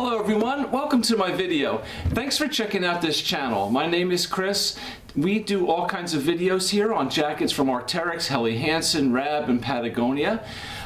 Hello everyone, welcome to my video. Thanks for checking out this channel. My name is Chris. We do all kinds of videos here on jackets from Arc'teryx, Helly Hansen, Rab, and Patagonia.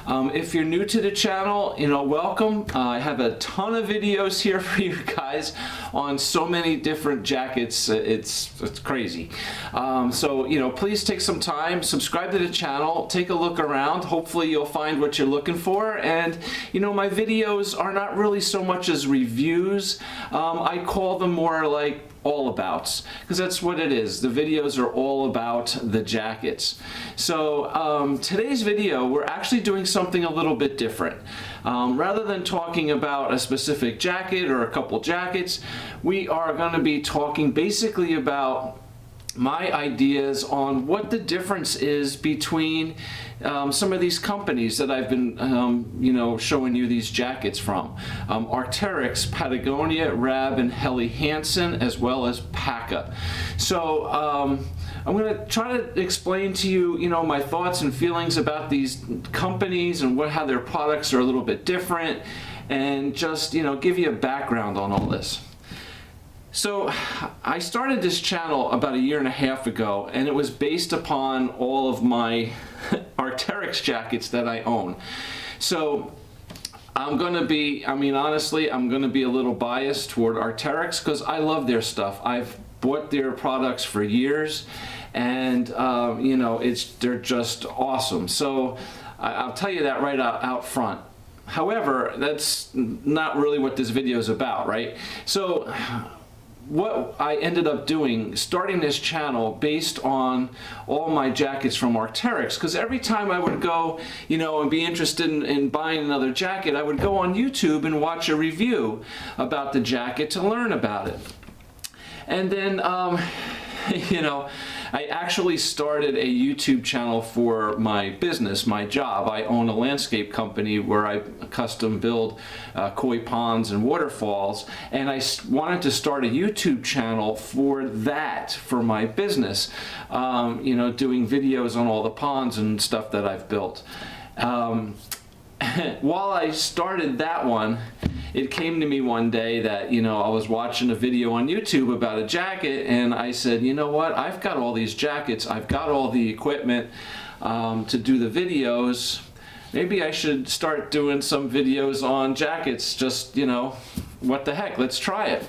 If you're new to the channel, welcome. I have a ton of videos here for you guys on so many different jackets. It's crazy. Please take some time, subscribe to the channel, take a look around. Hopefully you'll find what you're looking for. And my videos are not really so much as reviews. I call them more like all abouts, because that's what it is. The videos are all about the jackets. So today's video, we're actually doing something a little bit different. Rather than talking about a specific jacket or a couple jackets, we are going to be talking basically about my ideas on what the difference is between some of these companies that I've been showing you these jackets from. Arc'teryx, Patagonia, Rab, and Helly Hansen, as well as Paka. So I'm going to try to explain to you, my thoughts and feelings about these companies and how their products are a little bit different, and just give you a background on all this. So I started this channel about 1.5 years ago, and it was based upon all of my Arc'teryx jackets that I own. So I'm going to be, honestly, I'm going to be a little biased toward Arc'teryx because I love their stuff. I've bought their products for years, and they're just awesome. So I'll tell you that right out front. However, that's not really what this video is about, right? So what I ended up doing, starting this channel based on all my jackets from Arc'teryx, because every time I would go, and be interested in buying another jacket, I would go on YouTube and watch a review about the jacket to learn about it. And then, I actually started a YouTube channel for my business, my job. I own a landscape company where I custom build koi ponds and waterfalls, and I wanted to start a YouTube channel for that, for my business, doing videos on all the ponds and stuff that I've built. While I started that one, it came to me one day that, I was watching a video on YouTube about a jacket, and I said, you know what, I've got all these jackets, I've got all the equipment to do the videos. Maybe I should start doing some videos on jackets, just, what the heck, let's try it.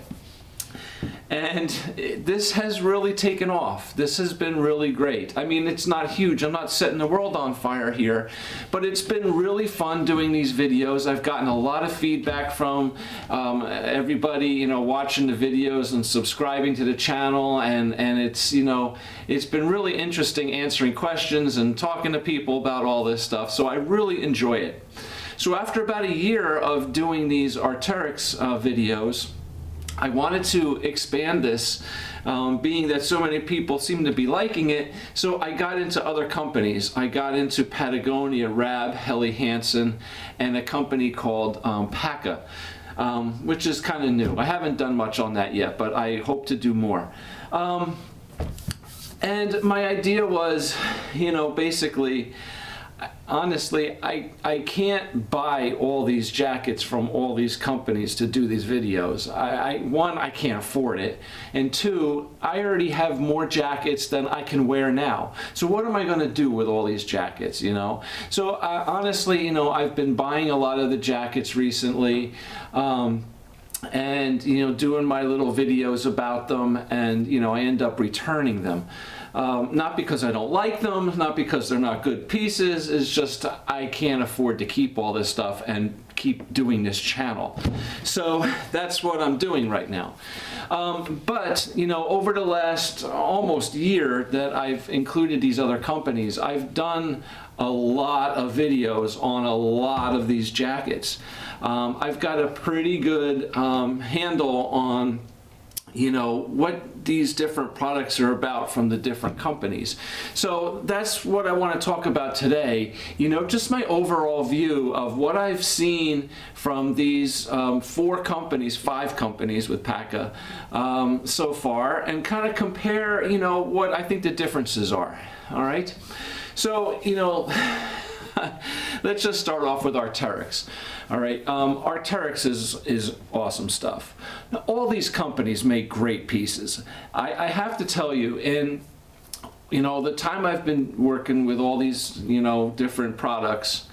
And this has really taken off. This has been really great. It's not huge. I'm not setting the world on fire here, but it's been really fun doing these videos. I've gotten a lot of feedback from everybody, watching the videos and subscribing to the channel, and it's, it's been really interesting answering questions and talking to people about all this stuff. So I really enjoy it. So after about 1 year of doing these Arc'teryx videos, I wanted to expand this, being that so many people seem to be liking it, so I got into other companies. I got into Patagonia, Rab, Helly Hansen, and a company called Paka, which is kind of new. I haven't done much on that yet, but I hope to do more. And my idea was, basically, honestly, I can't buy all these jackets from all these companies to do these videos. One, I can't afford it, and two, I already have more jackets than I can wear now. So what am I going to do with all these jackets, So honestly, I've been buying a lot of the jackets recently, and doing my little videos about them, and I end up returning them. Not because I don't like them, not because they're not good pieces, it's just I can't afford to keep all this stuff and keep doing this channel. So that's what I'm doing right now. But over the last almost year that I've included these other companies, I've done a lot of videos on a lot of these jackets. I've got a pretty good handle on what these different products are about from the different companies. So that's what I want to talk about today. Just my overall view of what I've seen from these 5 companies with Paka so far, and kind of compare, what I think the differences are. All right. So, Let's just start off with Arc'teryx. All right, Arc'teryx is awesome stuff. Now, all these companies make great pieces. I have to tell you, in the time I've been working with all these different products,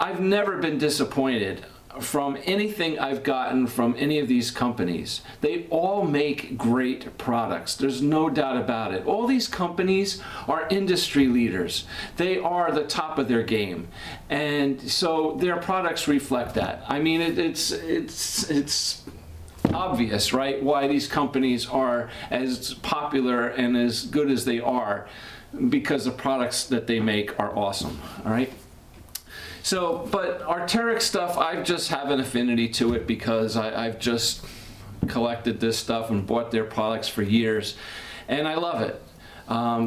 I've never been disappointed from anything I've gotten from any of these companies. They all make great products. There's no doubt about it. All these companies are industry leaders. They are the top of their game. And so their products reflect that. I mean, it's obvious, right, why these companies are as popular and as good as they are, because the products that they make are awesome, all right? So, but Arc'teryx stuff, I just have an affinity to it because I've just collected this stuff and bought their products for years, and I love it.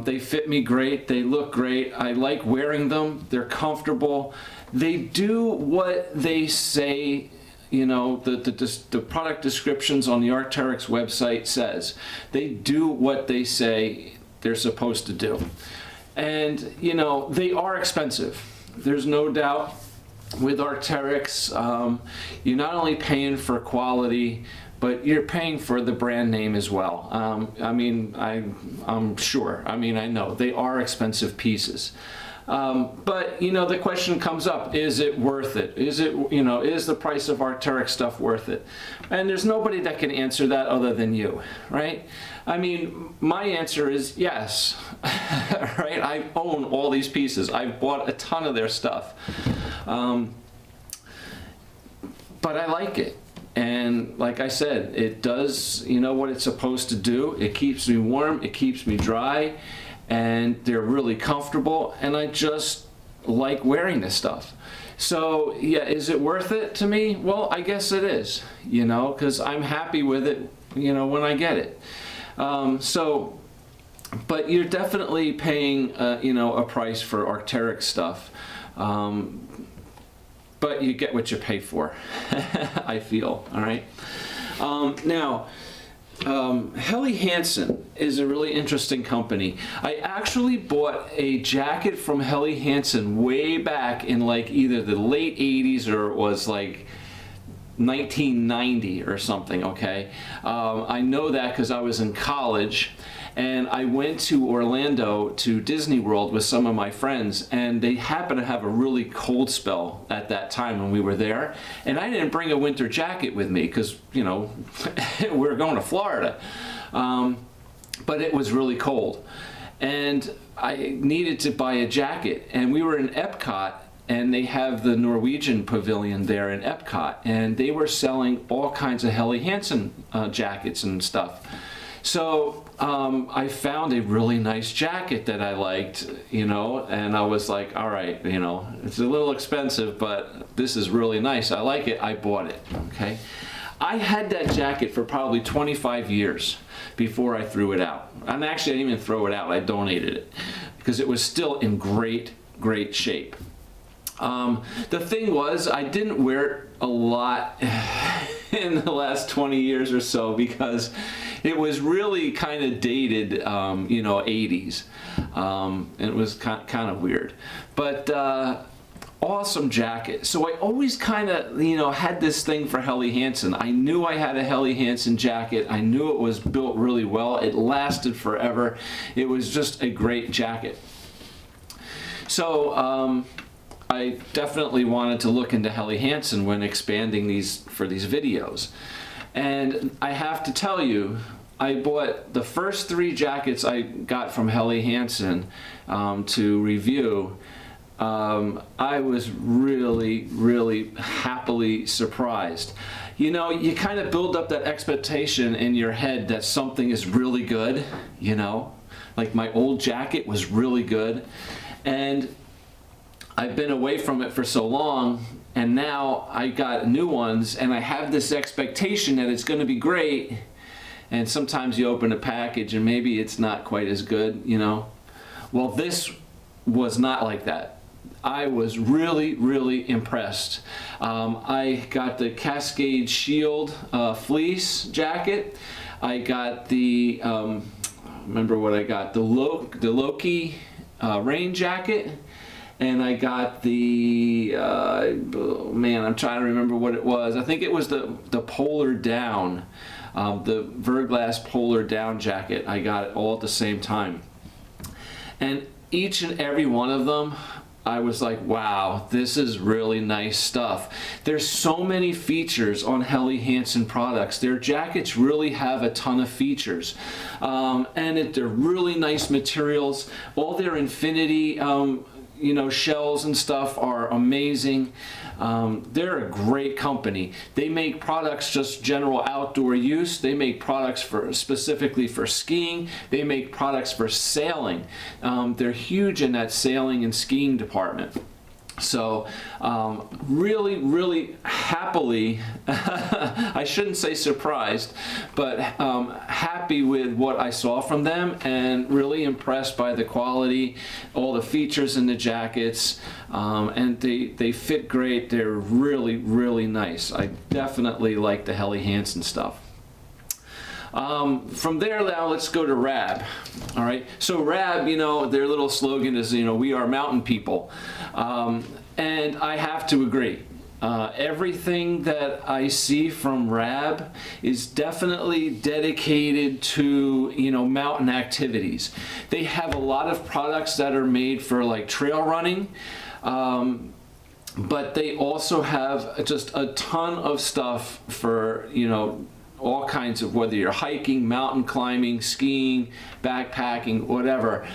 They fit me great, they look great, I like wearing them, they're comfortable, they do what they say. The product descriptions on the Arc'teryx website says. They do what they say they're supposed to do. And, they are expensive. There's no doubt with Arc'teryx, you're not only paying for quality, but you're paying for the brand name as well. I'm sure. I know they are expensive pieces. But the question comes up, is it worth it? Is the price of Arc'teryx stuff worth it? And there's nobody that can answer that other than you, right? My answer is yes, right? I own all these pieces. I've bought a ton of their stuff. But I like it. And like I said, it does, what it's supposed to do. It keeps me warm, it keeps me dry, and they're really comfortable, and I just like wearing this stuff. So yeah, is it worth it to me? Well, I guess it is, because I'm happy with it, when I get it. But you're definitely paying, a price for Arc'teryx stuff. But you get what you pay for, I feel, all right? Now, Helly Hansen is a really interesting company. I actually bought a jacket from Helly Hansen way back in either the late 80s or it was 1990 or something, okay? I know that because I was in college, and I went to Orlando to Disney World with some of my friends, and they happened to have a really cold spell at that time when we were there, and I didn't bring a winter jacket with me because we were going to Florida, but it was really cold, and I needed to buy a jacket, and we were in Epcot, and they have the Norwegian pavilion there in Epcot, and they were selling all kinds of Helly Hansen jackets and stuff. So I found a really nice jacket that I liked, and I was like, all right, it's a little expensive, but this is really nice. I like it. I bought it, okay? I had that jacket for probably 25 years before I threw it out. And actually, I didn't even throw it out. I donated it because it was still in great, great shape. The thing was, I didn't wear it a lot in the last 20 years or so because it was really kind of dated, 80s. It was kind of weird. But awesome jacket. So I always kind of, had this thing for Helly Hansen. I knew I had a Helly Hansen jacket. I knew it was built really well. It lasted forever. It was just a great jacket. So I definitely wanted to look into Helly Hansen when expanding these videos. And I have to tell you, I bought the first 3 jackets I got from Helly Hansen to review. I was really, really happily surprised. You kind of build up that expectation in your head that something is really good, Like my old jacket was really good. And I've been away from it for so long, and now I got new ones, and I have this expectation that it's going to be great, and sometimes you open a package and maybe it's not quite as good, Well, this was not like that. I was really, really impressed. I got the Cascade Shield fleece jacket. I got the, remember what I got, the Loki rain jacket. and I got the, oh man, I'm trying to remember what it was. I think it was the Polar Down, the Verglass Polar Down jacket. I got it all at the same time. And each and every one of them, I was like, wow, this is really nice stuff. There's so many features on Helly Hansen products. Their jackets really have a ton of features. And they're really nice materials. All their infinity shells and stuff are amazing. They're a great company. They make products just general outdoor use. They make products specifically for skiing. They make products for sailing. They're huge in that sailing and skiing department. So really, really happily, I shouldn't say surprised, but happy with what I saw from them, and really impressed by the quality, all the features in the jackets, and they fit great. They're really, really nice. I definitely like the Helly Hansen stuff. From there now, let's go to Rab. All right, so Rab, their little slogan is, we are mountain people. And I have to agree. Everything that I see from Rab is definitely dedicated to, mountain activities. They have a lot of products that are made for like trail running. But they also have just a ton of stuff for, all kinds of, whether you're hiking, mountain climbing, skiing, backpacking, whatever.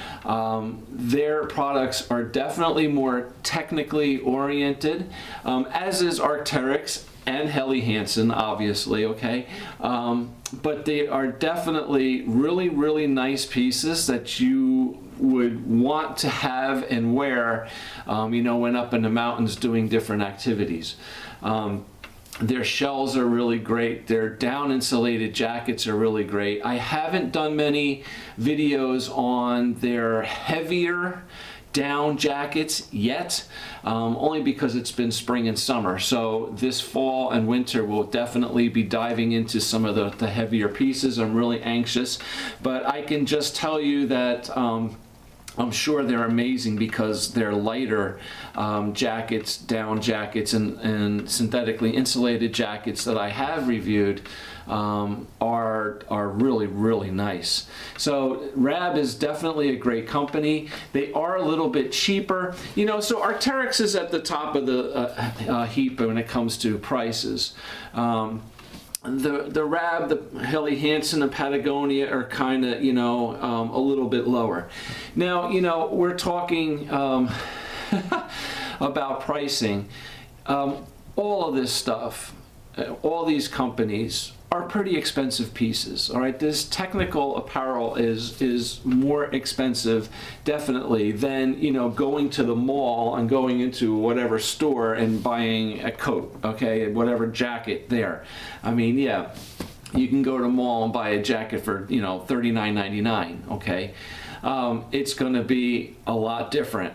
Their products are definitely more technically oriented, as is Arc'teryx and Helly Hansen, obviously, okay? But they are definitely really, really nice pieces that you would want to have and wear, when up in the mountains doing different activities. Their shells are really great. Their down insulated jackets are really great. I haven't done many videos on their heavier down jackets yet, only because it's been spring and summer. So this fall and winter we'll definitely be diving into some of the heavier pieces. I'm really anxious, but I can just tell you that I'm sure they're amazing, because they're lighter jackets, down jackets, and synthetically insulated jackets that I have reviewed are really, really nice. So Rab is definitely a great company. They are a little bit cheaper. So Arc'teryx is at the top of the heap when it comes to prices. The Rab, the Helly Hansen, and Patagonia are kind of, a little bit lower. Now, we're talking about pricing. All of this stuff, all these companies are pretty expensive pieces, all right? This technical apparel is more expensive, definitely, than, going to the mall and going into whatever store and buying a coat, okay, whatever jacket there. I mean, yeah, you can go to the mall and buy a jacket for, $39.99, okay? It's gonna be a lot different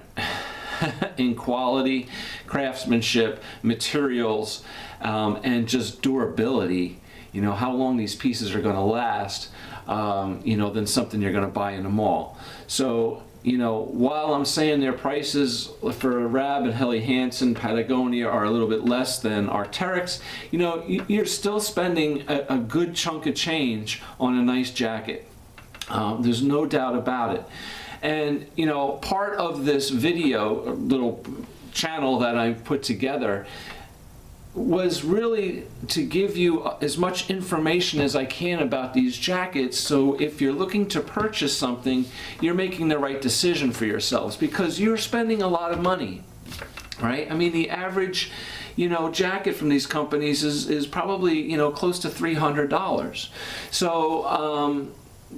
in quality, craftsmanship, materials, and just durability. How long these pieces are going to last, than something you're going to buy in a mall. So, while I'm saying their prices for Rab and Helly Hansen, Patagonia are a little bit less than Arc'teryx, you're still spending a good chunk of change on a nice jacket. There's no doubt about it. And, part of this video, little channel that I've put together, was really to give you as much information as I can about these jackets, so if you're looking to purchase something, you're making the right decision for yourselves, because you're spending a lot of money, right? I mean, the average, jacket from these companies is probably, close to $300. So,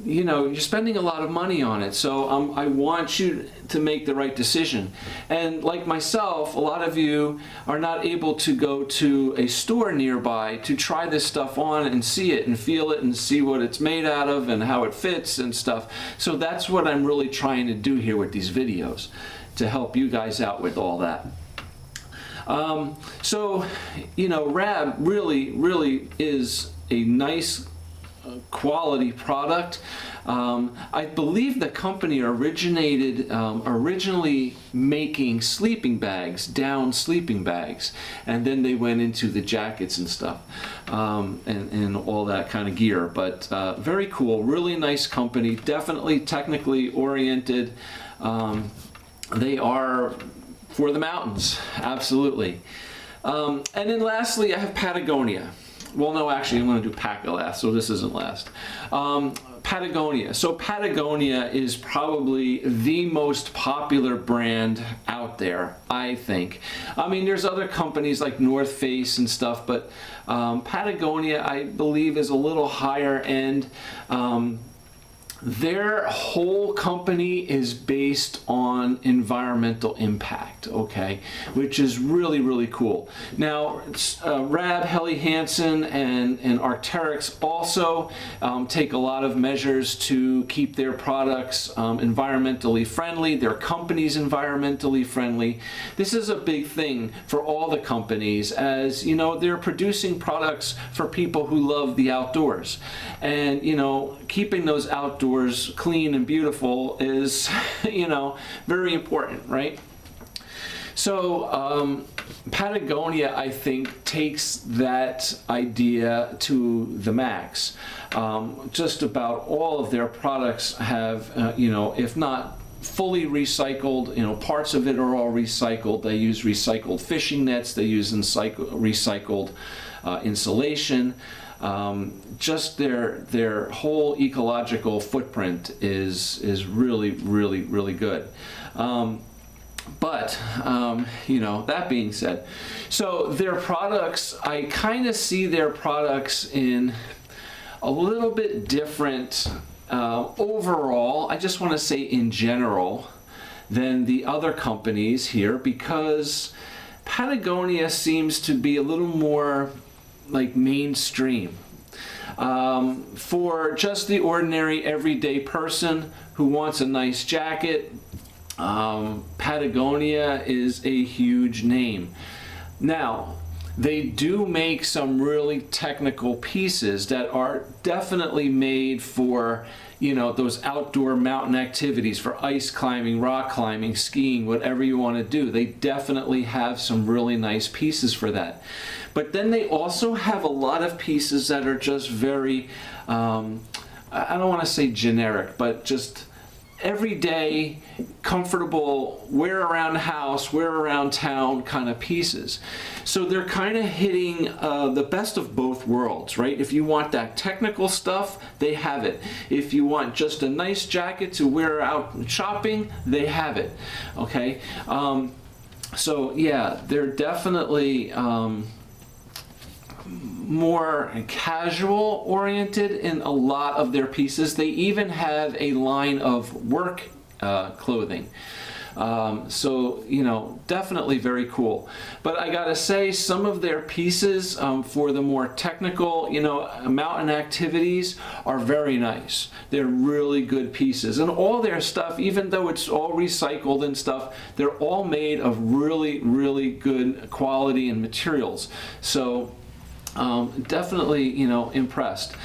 you're spending a lot of money on it, so I want you to make the right decision. And like myself, a lot of you are not able to go to a store nearby to try this stuff on and see it and feel it and see what it's made out of and how it fits and stuff. So that's what I'm really trying to do here with these videos, to help you guys out with all that. So, Rab really, really is a nice quality product. I believe the company originated originally making sleeping bags, down sleeping bags, and then they went into the jackets and stuff, and all that kind of gear. But very cool, really nice company, definitely technically oriented. They are for the mountains, absolutely. And then lastly, I have Patagonia. Well, no, actually, I'm going to do Paka last, so this isn't last. Patagonia. So Patagonia is probably the most popular brand out there, I think. I mean, there's other companies like North Face and stuff, but Patagonia, I believe, is a little higher end. Their whole company is based on environmental impact, okay, which is really, really cool. Now, Rab, Helly Hansen, and Arc'teryx also take a lot of measures to keep their products environmentally friendly, their companies environmentally friendly. This is a big thing for all the companies, as you know, they're producing products for people who love the outdoors. And you know, keeping those outdoors clean and beautiful is, you know, very important, right? So Patagonia, I think, takes that idea to the max. Just about all of their products have, you know, if not fully recycled, you know, parts of it are all recycled. They use recycled fishing nets, they use recycled insulation. Just their whole ecological footprint is really, really, really good. But you know, that being said, so their products, I kind of see their products in a little bit different overall, I just want to say in general, than the other companies here, because Patagonia seems to be a little more like mainstream. For just the ordinary everyday person who wants a nice jacket, Patagonia is a huge name. Now, they do make some really technical pieces that are definitely made for, you know, those outdoor mountain activities, for ice climbing, rock climbing, skiing, whatever you want to do. They definitely have some really nice pieces for that. But then they also have a lot of pieces that are just very, I don't want to say generic, but just everyday, comfortable, wear around the house, wear around town kind of pieces. So they're kind of hitting the best of both worlds, right? If you want that technical stuff, they have it. If you want just a nice jacket to wear out shopping, they have it, okay? So yeah, they're definitely more casual oriented in a lot of their pieces. They even have a line of work clothing. So, you know, definitely very cool. But I gotta say, some of their pieces for the more technical, you know, mountain activities are very nice. They're really good pieces. And all their stuff, even though it's all recycled and stuff, they're all made of really, really good quality and materials. So, definitely, you know, impressed.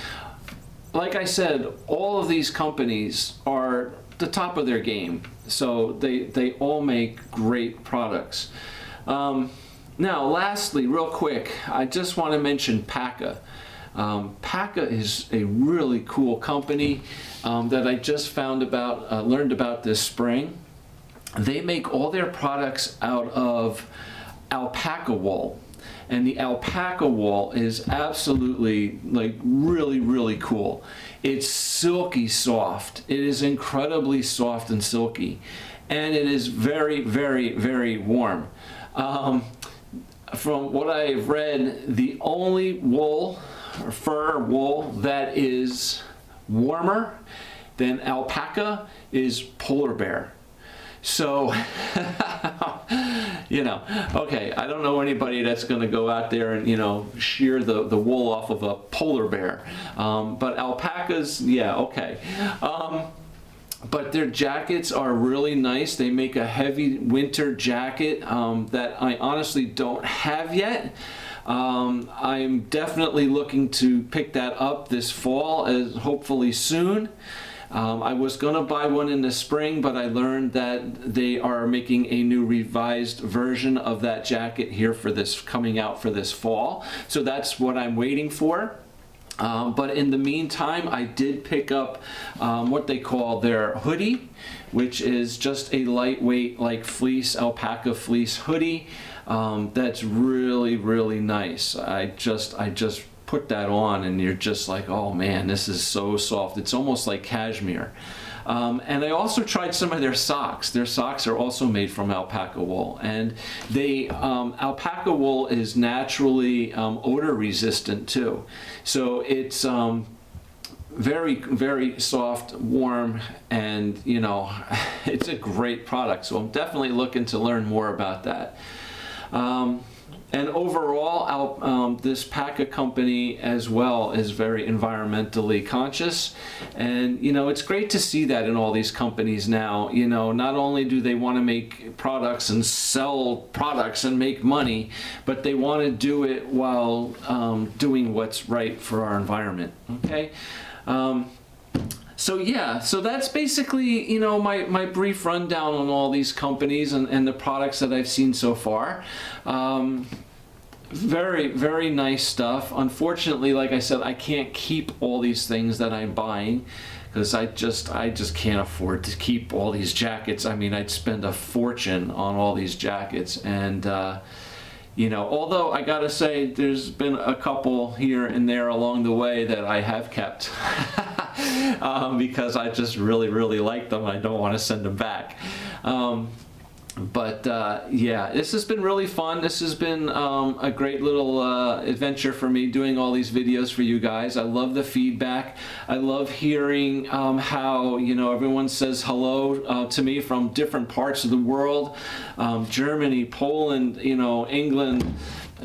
Like I said, all of these companies are the top of their game, so they all make great products. Now, lastly, real quick, I just want to mention Paka. Paka is a really cool company that I just found about, learned about this spring. They make all their products out of alpaca wool. And the alpaca wool is absolutely, like, really, really cool. It's silky soft. It is incredibly soft and silky. And it is very, very, very warm. From what I've read, the only wool, or fur wool, that is warmer than alpaca is polar bear. So, you know, okay, I don't know anybody that's going to go out there and, you know, shear the wool off of a polar bear. But alpacas, yeah, okay. But their jackets are really nice. They make a heavy winter jacket that I honestly don't have yet. I'm definitely looking to pick that up this fall, hopefully soon. I was going to buy one in the spring, but I learned that they are making a new revised version of that jacket here for this, coming out for this fall. So that's what I'm waiting for. But in the meantime, I did pick up what they call their hoodie, which is just a lightweight, like fleece, alpaca fleece hoodie. That's really, really nice. I just put that on and you're just like, oh man, this is so soft. It's almost like cashmere. And I also tried some of their socks. Their socks are also made from alpaca wool, and alpaca wool is naturally odor resistant too. So it's very, very soft, warm, and you know, it's a great product. So I'm definitely looking to learn more about that. And overall, this Paka company as well is very environmentally conscious. And, you know, it's great to see that in all these companies now. You know, not only do they want to make products and sell products and make money, but they want to do it while doing what's right for our environment, okay? So yeah, so that's basically, you know, my brief rundown on all these companies and the products that I've seen so far. Very, very nice stuff. Unfortunately, like I said, I can't keep all these things that I'm buying because I just can't afford to keep all these jackets. I mean, I'd spend a fortune on all these jackets, and you know, although I gotta say there's been a couple here and there along the way that I have kept because I just really, really like them. I don't want to send them back. But yeah, this has been really fun. This has been a great little adventure for me, doing all these videos for you guys. I love the feedback. I love hearing how, you know, everyone says hello to me from different parts of the world. Germany, Poland, you know, England,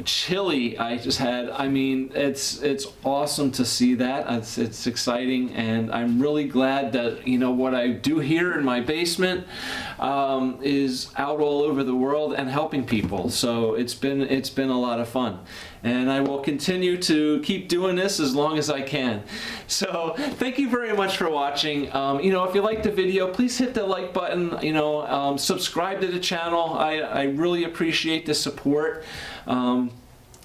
Chile I just had. I mean, it's awesome to see that. It's exciting, and I'm really glad that, you know, what I do here in my basement is out all over the world and helping people. So it's been a lot of fun, and I will continue to keep doing this as long as I can. So thank you very much for watching. You know, if you liked the video, please hit the like button. You know, subscribe to the channel. I really appreciate the support.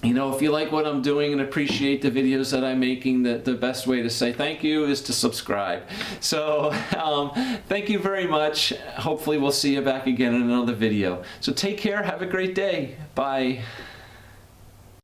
You know, if you like what I'm doing and appreciate the videos that I'm making, the best way to say thank you is to subscribe. So thank you very much. Hopefully we'll see you back again in another video. So take care. Have a great day. Bye.